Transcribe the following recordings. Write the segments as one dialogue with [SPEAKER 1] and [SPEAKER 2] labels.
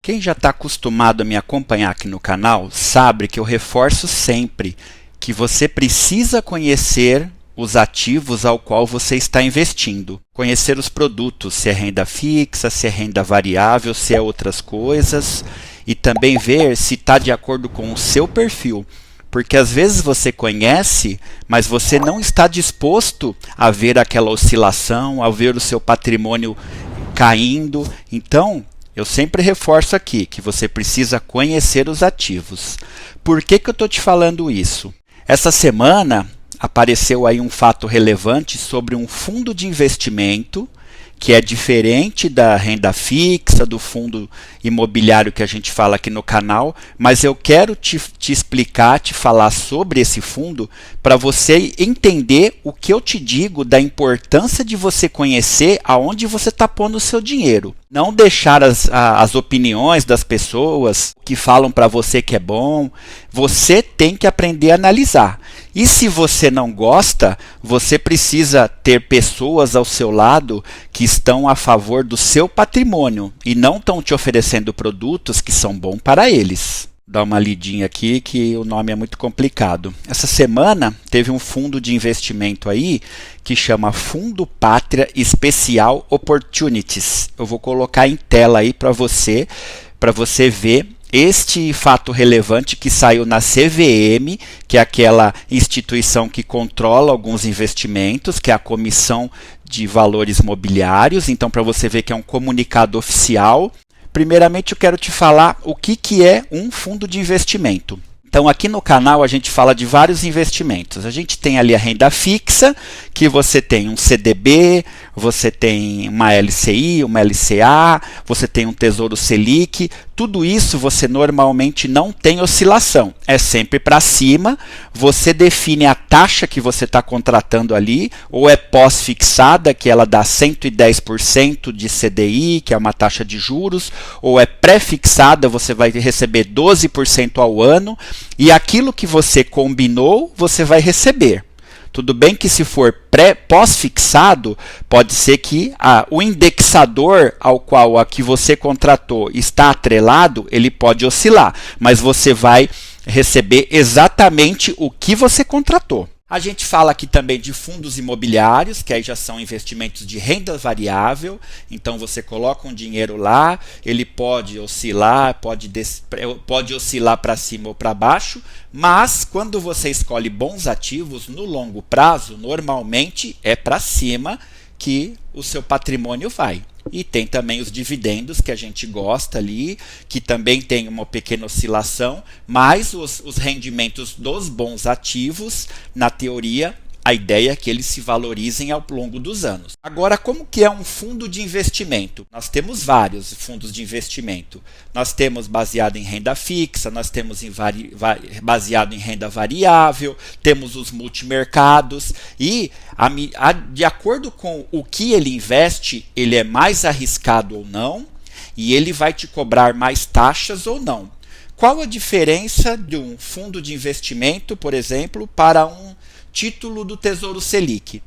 [SPEAKER 1] Quem já está acostumado a me acompanhar aqui no canal sabe que eu reforço sempre que você precisa conhecer os ativos ao qual você está investindo. Conhecer os produtos, se é renda fixa, se é renda variável, se é outras coisas. E também ver se está de acordo com o seu perfil. Porque às vezes você conhece, mas você não está disposto a ver aquela oscilação, a ver o seu patrimônio caindo. Então, eu sempre reforço aqui que você precisa conhecer os ativos. Por que eu estou te falando isso? Essa semana apareceu aí um fato relevante sobre um fundo de investimento que é diferente da renda fixa, do fundo imobiliário que a gente fala aqui no canal, mas eu quero te explicar, te falar sobre esse fundo para você entender o que eu te digo da importância de você conhecer aonde você está pondo o seu dinheiro. Não deixar as opiniões das pessoas que falam para você que é bom. Você tem que aprender a analisar. E se você não gosta, você precisa ter pessoas ao seu lado que estão a favor do seu patrimônio e não estão te oferecendo produtos que são bons para eles. Dá uma lidinha aqui que o nome é muito complicado. Essa semana teve um fundo de investimento aí que chama Fundo Pátria Especial Opportunities. Eu vou colocar em tela aí para você ver este fato relevante que saiu na CVM, que é aquela instituição que controla alguns investimentos, que é a Comissão de Valores Mobiliários. Então, para você ver que é um comunicado oficial. Primeiramente, eu quero te falar o que é um fundo de investimento. Então, aqui no canal a gente fala de vários investimentos. A gente tem ali a renda fixa, que você tem um CDB, você tem uma LCI, uma LCA, você tem um Tesouro Selic. Tudo isso você normalmente não tem oscilação, é sempre para cima. Você define a taxa que você está contratando ali, ou é pós-fixada, que ela dá 110% de CDI, que é uma taxa de juros, ou é pré-fixada, você vai receber 12% ao ano, e aquilo que você combinou, você vai receber. Tudo bem que se for pós-fixado, pode ser que o indexador ao qual a que você contratou está atrelado, ele pode oscilar, mas você vai receber exatamente o que você contratou. A gente fala aqui também de fundos imobiliários, que aí já são investimentos de renda variável. Então você coloca um dinheiro lá, ele pode oscilar, pode oscilar para cima ou para baixo, mas quando você escolhe bons ativos no longo prazo, normalmente é para cima que o seu patrimônio vai. E tem também os dividendos que a gente gosta ali, que também tem uma pequena oscilação, mas os rendimentos dos bons ativos, na teoria, a ideia é que eles se valorizem ao longo dos anos. Agora, como que é um fundo de investimento? Nós temos vários fundos de investimento. Nós temos baseado em renda fixa, nós temos baseado em renda variável, temos os multimercados e, de acordo com o que ele investe, ele é mais arriscado ou não e ele vai te cobrar mais taxas ou não. Qual a diferença de um fundo de investimento, por exemplo, para um título do Tesouro Selic?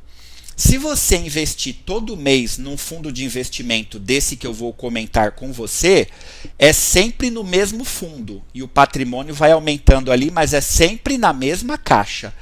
[SPEAKER 1] Se você investir todo mês num fundo de investimento desse que eu vou comentar com você, é sempre no mesmo fundo e o patrimônio vai aumentando ali, mas é sempre na mesma caixa.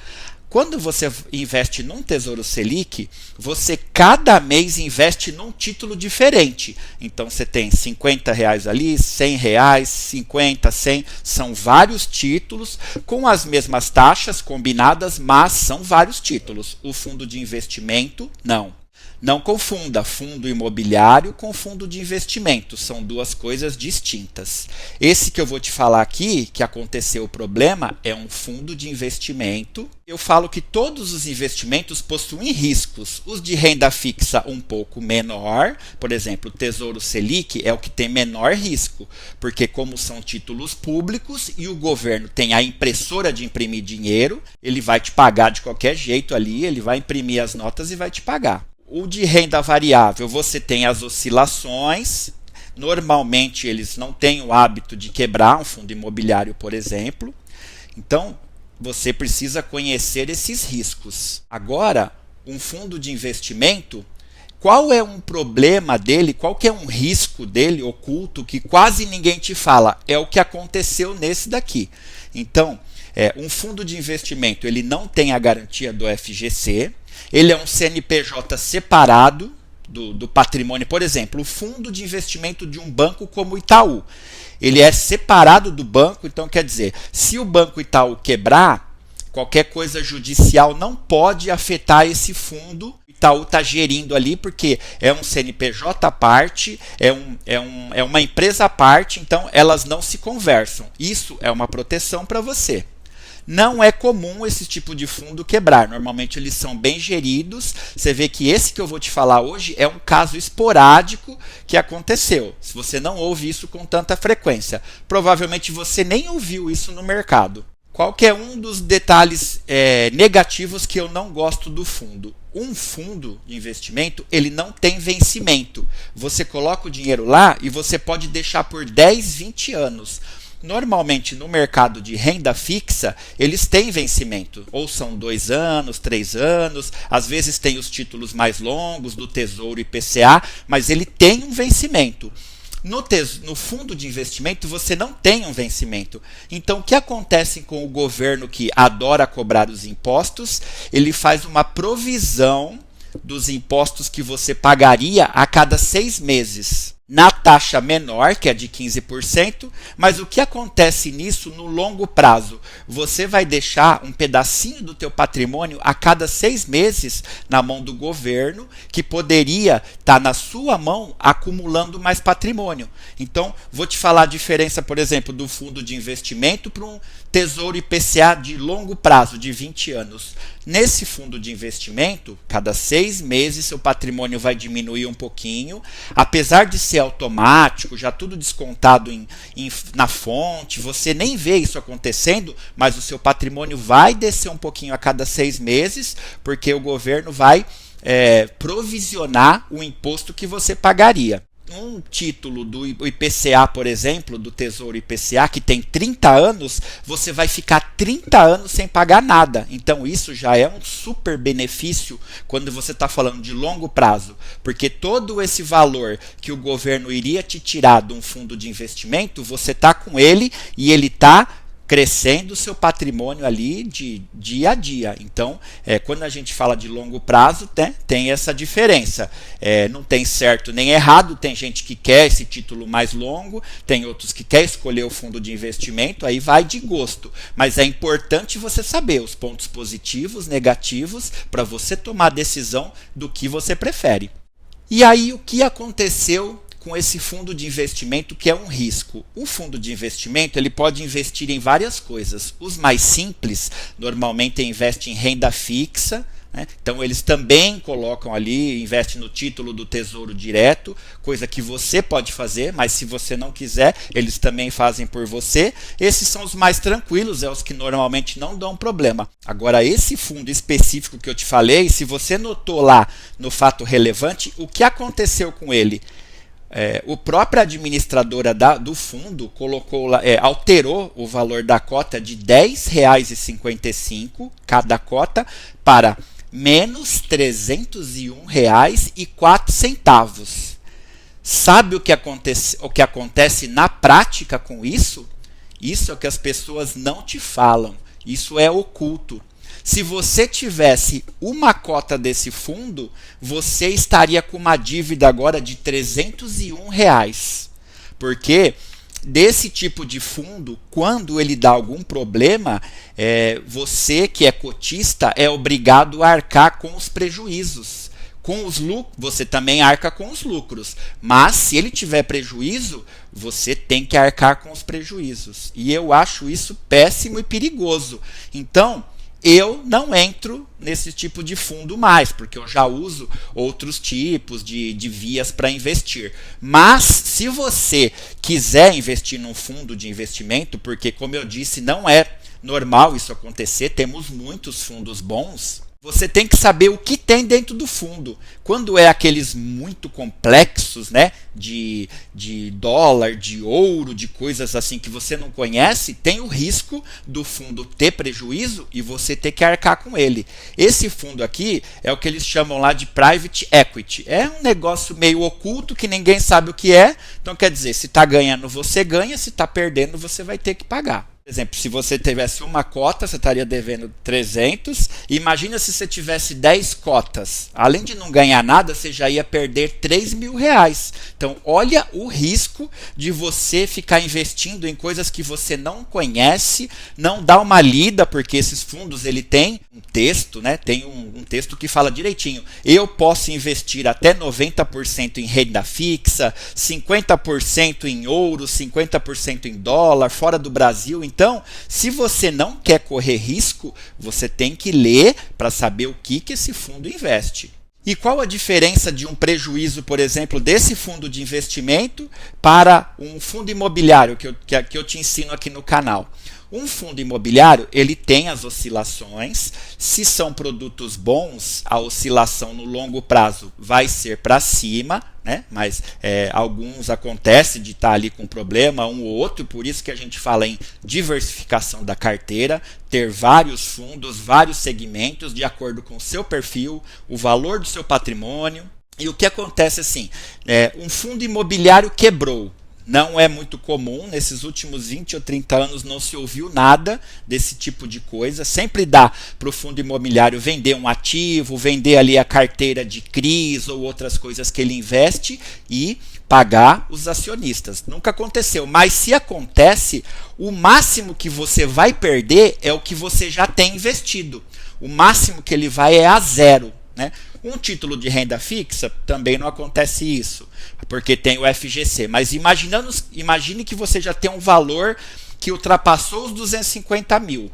[SPEAKER 1] Quando você investe num Tesouro Selic, você cada mês investe num título diferente. Então você tem R$50 ali, R$100, 50, 100, são vários títulos com as mesmas taxas combinadas, mas são vários títulos. O fundo de investimento, não. Não confunda fundo imobiliário com fundo de investimento, são duas coisas distintas. Esse que eu vou te falar aqui, que aconteceu o problema, é um fundo de investimento. Eu falo que todos os investimentos possuem riscos. Os de renda fixa um pouco menor, por exemplo, o Tesouro Selic é o que tem menor risco, porque como são títulos públicos e o governo tem a impressora de imprimir dinheiro, ele vai te pagar de qualquer jeito ali, ele vai imprimir as notas e vai te pagar. O de renda variável, você tem as oscilações. Normalmente eles não têm o hábito de quebrar um fundo imobiliário, por exemplo. Então, você precisa conhecer esses riscos. Agora, um fundo de investimento, qual é um problema dele, qual que é um risco dele oculto que quase ninguém te fala? É o que aconteceu nesse daqui. Então, um fundo de investimento, ele não tem a garantia do FGC, ele é um CNPJ separado do patrimônio. Por exemplo, o fundo de investimento de um banco como o Itaú, ele é separado do banco, então quer dizer, se o Banco Itaú quebrar, qualquer coisa judicial não pode afetar esse fundo. O Itaú está gerindo ali porque é um CNPJ à parte, é uma empresa à parte, então elas não se conversam. Isso é uma proteção para você. Não é comum esse tipo de fundo quebrar. Normalmente eles são bem geridos. Você vê que esse que eu vou te falar hoje é um caso esporádico que aconteceu. Se você não ouve isso com tanta frequência, provavelmente você nem ouviu isso no mercado. Qual que é um dos detalhes negativos que eu não gosto do fundo? Um fundo de investimento, ele não tem vencimento. Você coloca o dinheiro lá e você pode deixar por 10, 20 anos. Normalmente no mercado de renda fixa, eles têm vencimento, ou são 2 anos, 3 anos, às vezes tem os títulos mais longos do Tesouro IPCA, mas ele tem um vencimento. No fundo de investimento você não tem um vencimento. Então o que acontece com o governo que adora cobrar os impostos? Ele faz uma provisão dos impostos que você pagaria a cada 6 meses. Na taxa menor, que é de 15%, mas o que acontece nisso no longo prazo? Você vai deixar um pedacinho do teu patrimônio a cada 6 meses na mão do governo, que poderia estar na sua mão acumulando mais patrimônio. Então, vou te falar a diferença, por exemplo, do fundo de investimento para um Tesouro IPCA de longo prazo, de 20 anos. Nesse fundo de investimento, cada 6 meses seu patrimônio vai diminuir um pouquinho, apesar de ser automático, já tudo descontado na fonte, você nem vê isso acontecendo, mas o seu patrimônio vai descer um pouquinho a cada 6 meses, porque o governo vai provisionar o imposto que você pagaria. Um título do IPCA, por exemplo, do Tesouro IPCA, que tem 30 anos, você vai ficar 30 anos sem pagar nada. Então isso já é um super benefício quando você está falando de longo prazo, porque todo esse valor que o governo iria te tirar de um fundo de investimento, você está com ele e ele está crescendo o seu patrimônio ali de dia a dia. Então, quando a gente fala de longo prazo, tem essa diferença. Não tem certo nem errado, tem gente que quer esse título mais longo, tem outros que quer escolher o fundo de investimento, aí vai de gosto. Mas é importante você saber os pontos positivos, negativos, para você tomar a decisão do que você prefere. E aí, o que aconteceu com esse fundo de investimento, que é um risco? O fundo de investimento, ele pode investir em várias coisas. Os mais simples normalmente investem em renda fixa, né? Então eles também colocam ali, investem no título do Tesouro Direto, coisa que você pode fazer, mas se você não quiser, eles também fazem por você. Esses são os mais tranquilos, os que normalmente não dão problema. Agora, esse fundo específico que eu te falei, se você notou lá no fato relevante, o que aconteceu com ele? O próprio administradora do fundo colocou alterou o valor da cota de R$ 10,55 cada cota para menos R$ 301,04. Sabe o que acontece na prática com isso? Isso é o que as pessoas não te falam. Isso é oculto. Se você tivesse uma cota desse fundo, você estaria com uma dívida agora de R$ 301. Porque desse tipo de fundo, quando ele dá algum problema, você que é cotista é obrigado a arcar com os prejuízos. Com os lucros, você também arca com os lucros. Mas se ele tiver prejuízo, você tem que arcar com os prejuízos. E eu acho isso péssimo e perigoso. Então, eu não entro nesse tipo de fundo mais, porque eu já uso outros tipos de vias para investir. Mas, se você quiser investir num fundo de investimento, porque, como eu disse, não é normal isso acontecer, temos muitos fundos bons, Você tem que saber o que tem dentro do fundo. Quando é aqueles muito complexos, né, de dólar, de ouro, de coisas assim que você não conhece, tem o risco do fundo ter prejuízo e você ter que arcar com ele. Esse fundo aqui é o que eles chamam lá de private equity. É um negócio meio oculto que ninguém sabe o que é. Então quer dizer, se está ganhando você ganha, se está perdendo você vai ter que pagar. Por exemplo, se você tivesse uma cota, você estaria devendo 300. Imagina se você tivesse 10 cotas. Além de não ganhar nada, você já ia perder 3 mil reais. Então, olha o risco de você ficar investindo em coisas que você não conhece, não dá uma lida, porque esses fundos ele tem um texto, né? Tem um texto que fala direitinho. Eu posso investir até 90% em renda fixa, 50% em ouro, 50% em dólar, fora do Brasil. Então, se você não quer correr risco, você tem que ler para saber o que esse fundo investe. E qual a diferença de um prejuízo, por exemplo, desse fundo de investimento para um fundo imobiliário que eu te ensino aqui no canal? Um fundo imobiliário, ele tem as oscilações. Se são produtos bons, a oscilação no longo prazo vai ser para cima, né? Mas alguns acontecem de estar ali com problema, um ou outro, por isso que a gente fala em diversificação da carteira, ter vários fundos, vários segmentos de acordo com o seu perfil, o valor do seu patrimônio. E o que acontece assim, um fundo imobiliário quebrou. Não é muito comum, nesses últimos 20 ou 30 anos não se ouviu nada desse tipo de coisa. Sempre dá para o fundo imobiliário vender um ativo, vender ali a carteira de CRIs ou outras coisas que ele investe e pagar os acionistas. Nunca aconteceu, mas se acontece, o máximo que você vai perder é o que você já tem investido. O máximo que ele vai é a zero, né? Um título de renda fixa também não acontece isso, porque tem o FGC. Mas imagine que você já tem um valor que ultrapassou os 250 mil.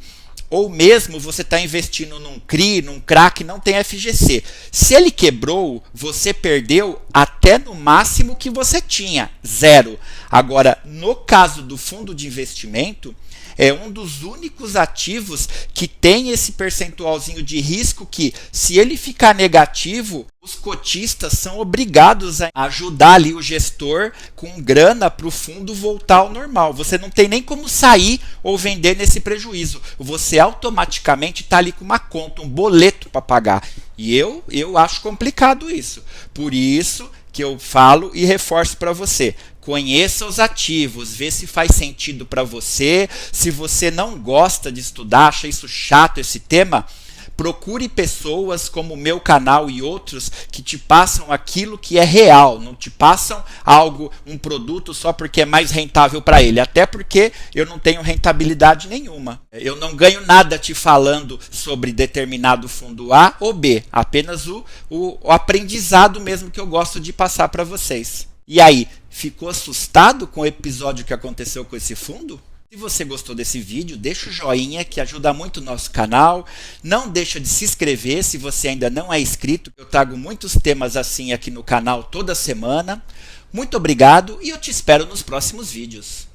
[SPEAKER 1] Ou mesmo você está investindo num CRI, num CRA que não tem FGC. Se ele quebrou, você perdeu até no máximo que você tinha, zero. Agora, no caso do fundo de investimento, é um dos únicos ativos que tem esse percentualzinho de risco que, se ele ficar negativo, os cotistas são obrigados a ajudar ali o gestor com grana para o fundo voltar ao normal. Você não tem nem como sair ou vender nesse prejuízo. Você automaticamente está ali com uma conta, um boleto para pagar. E eu acho complicado isso. Por isso que eu falo e reforço para você. Conheça os ativos, vê se faz sentido para você. Se você não gosta de estudar, acha isso chato, esse tema, procure pessoas como o meu canal e outros que te passam aquilo que é real, não te passam um produto só porque é mais rentável para ele, até porque eu não tenho rentabilidade nenhuma. Eu não ganho nada te falando sobre determinado fundo A ou B, apenas o aprendizado mesmo que eu gosto de passar para vocês. E aí, ficou assustado com o episódio que aconteceu com esse fundo? Se você gostou desse vídeo, deixa o joinha que ajuda muito o nosso canal. Não deixa de se inscrever se você ainda não é inscrito. Eu trago muitos temas assim aqui no canal toda semana. Muito obrigado e eu te espero nos próximos vídeos.